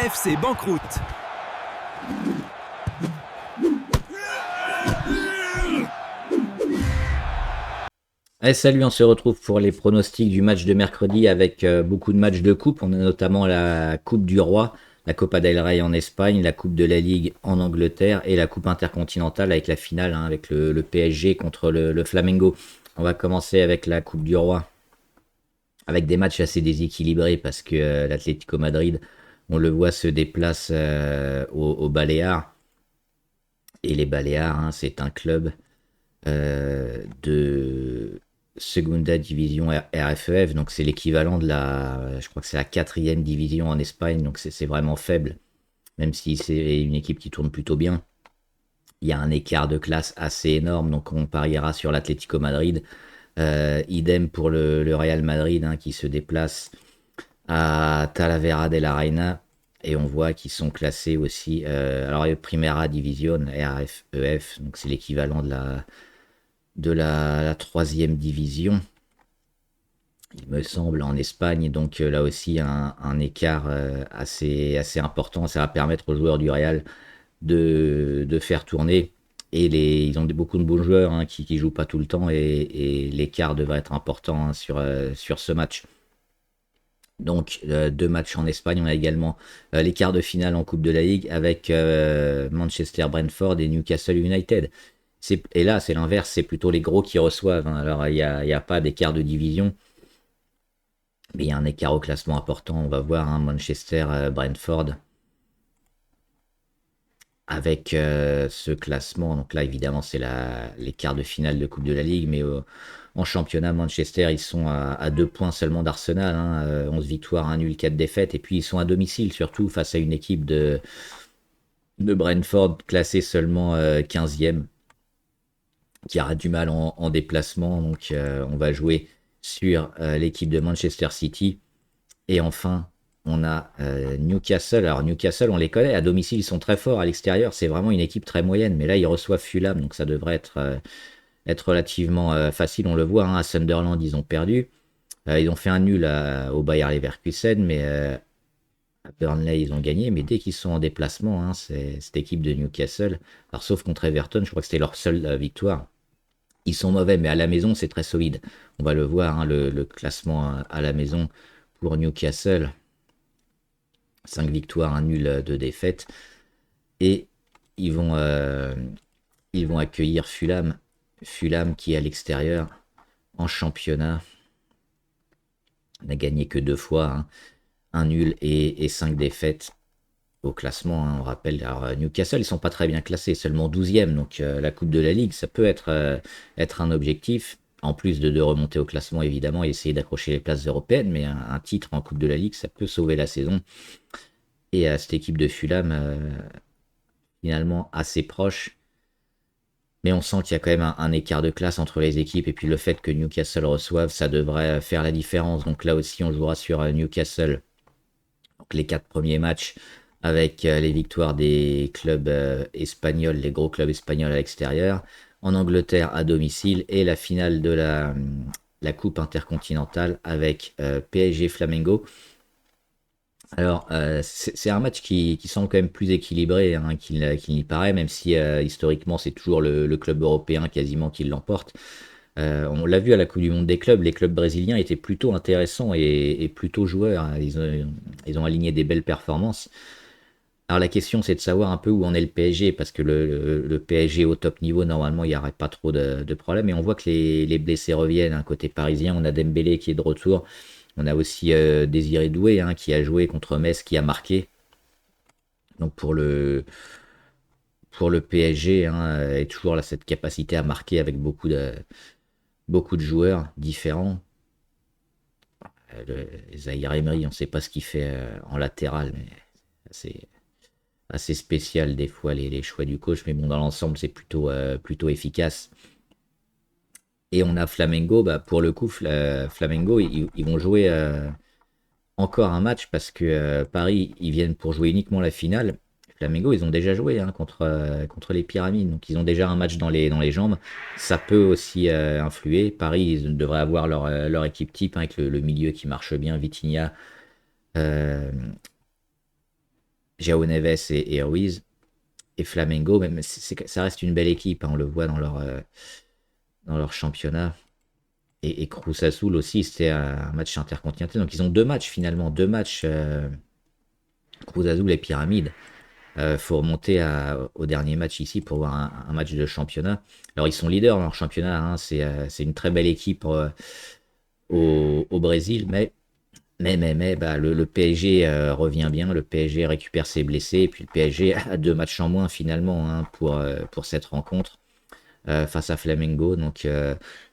FC banqueroute. Allez, salut, on se retrouve pour les pronostics du match de mercredi avec beaucoup de matchs de coupe. On a notamment la Coupe du Roi, la Copa del Rey en Espagne, la Coupe de la Ligue en Angleterre et la Coupe intercontinentale avec la finale avec le PSG contre le Flamengo. On va commencer avec la Coupe du Roi avec des matchs assez déséquilibrés parce que l'Atlético Madrid, on le voit, se déplace aux Baléares. Et les Baléares, c'est un club de Segunda Division RFEF, donc c'est l'équivalent de je crois que c'est la quatrième division en Espagne, donc c'est vraiment faible, même si c'est une équipe qui tourne plutôt bien. Il y a un écart de classe assez énorme, donc on pariera sur l'Atlético Madrid. Idem pour le Real Madrid, qui se déplace à Talavera de la Reina. Et on voit qu'ils sont classés aussi. Alors, Primera Division, RFEF, donc c'est l'équivalent de la troisième division, il me semble, en Espagne. Donc là aussi, un écart assez important. Ça va permettre aux joueurs du Real de faire tourner. Et ils ont beaucoup de bons joueurs qui jouent pas tout le temps. Et l'écart devrait être important sur ce match. Donc, deux matchs en Espagne. On a également les quarts de finale en Coupe de la Ligue avec Manchester Brentford et Newcastle United. Et là, c'est l'inverse, c'est plutôt les gros qui reçoivent. Alors, il n'y a pas d'écart de division, mais il y a un écart au classement important. On va voir Manchester-Brentford avec ce classement. Donc là, évidemment, c'est les quarts de finale de Coupe de la Ligue, mais en championnat, Manchester, ils sont à 2 points seulement d'Arsenal. 11 victoires, 1 nul, 4 défaites. Et puis, ils sont à domicile, surtout face à une équipe de Brentford classée seulement 15e. Qui aura du mal en déplacement. Donc on va jouer sur l'équipe de Manchester City. Et enfin, on a Newcastle. Alors Newcastle, on les connaît. À domicile, ils sont très forts. À l'extérieur, c'est vraiment une équipe très moyenne. Mais là, ils reçoivent Fulham. Donc ça devrait être relativement facile. On le voit, à Sunderland, ils ont perdu. Ils ont fait un nul au Bayer Leverkusen. Mais à Burnley, ils ont gagné. Mais dès qu'ils sont en déplacement, c'est cette équipe de Newcastle. Alors sauf contre Everton, je crois que c'était leur seule victoire. Ils sont mauvais, mais à la maison, c'est très solide. On va le voir, le classement à la maison pour Newcastle. 5 victoires, 1 nul, 2 défaites. Et ils vont accueillir Fulham. Fulham qui est à l'extérieur en championnat n'a gagné que 2 fois. 1 nul et 5 défaites au classement. On rappelle, alors, Newcastle, ils sont pas très bien classés, seulement 12e. Donc la Coupe de la Ligue, ça peut être un objectif. En plus de remonter au classement, évidemment, et essayer d'accrocher les places européennes. Mais un titre en Coupe de la Ligue, ça peut sauver la saison. Et cette équipe de Fulham, finalement, assez proche. Mais on sent qu'il y a quand même un écart de classe entre les équipes. Et puis le fait que Newcastle reçoive, ça devrait faire la différence. Donc là aussi, on jouera sur Newcastle. Donc les 4 premiers matchs avec les victoires des clubs espagnols, les gros clubs espagnols à l'extérieur, en Angleterre à domicile, et la finale de la Coupe intercontinentale avec PSG Flamengo. Alors, c'est un match qui semble quand même plus équilibré qu'il n'y paraît, même si historiquement c'est toujours le club européen quasiment qui l'emporte. On l'a vu à la Coupe du Monde des clubs, les clubs brésiliens étaient plutôt intéressants et plutôt joueurs. Ils ont aligné des belles performances. Alors la question, c'est de savoir un peu où en est le PSG, parce que le PSG au top niveau, normalement, il n'y aurait pas trop de problèmes. Et on voit que les blessés reviennent. Côté parisien, on a Dembélé qui est de retour. On a aussi Désiré Doué qui a joué contre Metz, qui a marqué. Donc pour le PSG, et toujours là, cette capacité à marquer avec beaucoup de joueurs différents. Zahir Emery, on ne sait pas ce qu'il fait en latéral, mais c'est assez spécial des fois les choix du coach, mais bon, dans l'ensemble, c'est plutôt efficace. Et on a Flamengo, pour le coup, Flamengo, ils vont jouer encore un match parce que Paris, ils viennent pour jouer uniquement la finale. Flamengo, ils ont déjà joué contre les Pyramides, donc ils ont déjà un match dans les jambes. Ça peut aussi influer. Paris, ils devraient avoir leur équipe type avec le milieu qui marche bien, Vitinha, euh, João Neves et Ruiz. Et Flamengo, même ça reste une belle équipe, hein, on le voit dans leur championnat. Et Cruz Azul aussi, c'était un match intercontinental. Donc ils ont deux matchs finalement, deux matchs Cruz Azul et Pyramide. Faut remonter au dernier match ici pour voir un match de championnat. Alors ils sont leaders dans leur championnat, hein, c'est une très belle équipe au Brésil, mais bah, le PSG revient bien, le PSG récupère ses blessés, et puis le PSG a deux matchs en moins finalement hein, pour cette rencontre face à Flamengo. Donc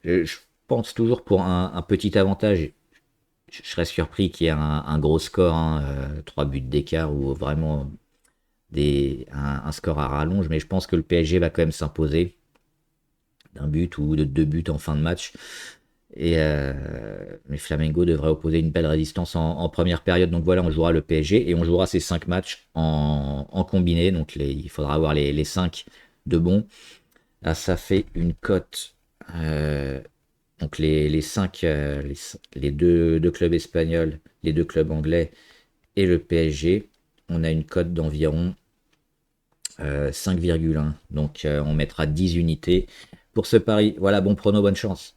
je pense toujours pour un petit avantage. Je serais surpris qu'il y ait un gros score, hein, 3 buts d'écart ou vraiment un score à rallonge, mais je pense que le PSG va quand même s'imposer d'un but ou de deux buts en fin de match. Mais Flamengo devrait opposer une belle résistance en première période. Donc voilà, on jouera le PSG et on jouera ces 5 matchs en combiné. Donc il faudra avoir les 5 de bons. Là, ça fait une cote. Donc les 5, les deux clubs espagnols, les deux clubs anglais et le PSG, on a une cote d'environ 5,1. Donc on mettra 10 unités pour ce pari. Voilà, bon prono, bonne chance.